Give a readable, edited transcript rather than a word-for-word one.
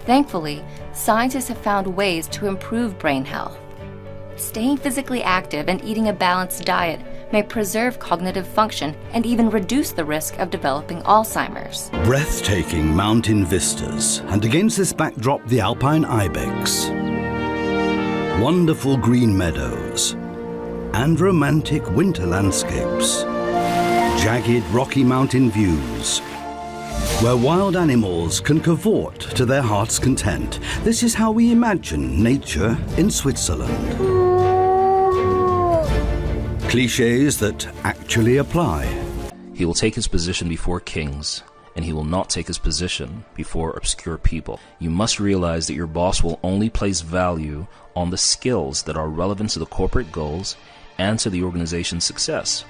Thankfully, scientists have found ways to improve brain health. Staying physically active and eating a balanced diet may preserve cognitive function and even reduce the risk of developing Alzheimer's. Breathtaking mountain vistas, and against this backdrop the alpine ibex. Wonderful green meadows, and romantic winter landscapes. Jagged rocky mountain views, where wild animals can cavort to their heart's content. This is how we imagine nature in Switzerland. Clichés that actually apply. He will take his position before kings, and he will not take his position before obscure people. You must realize that your boss will only place value on the skills that are relevant to the corporate goals and to the organization's success.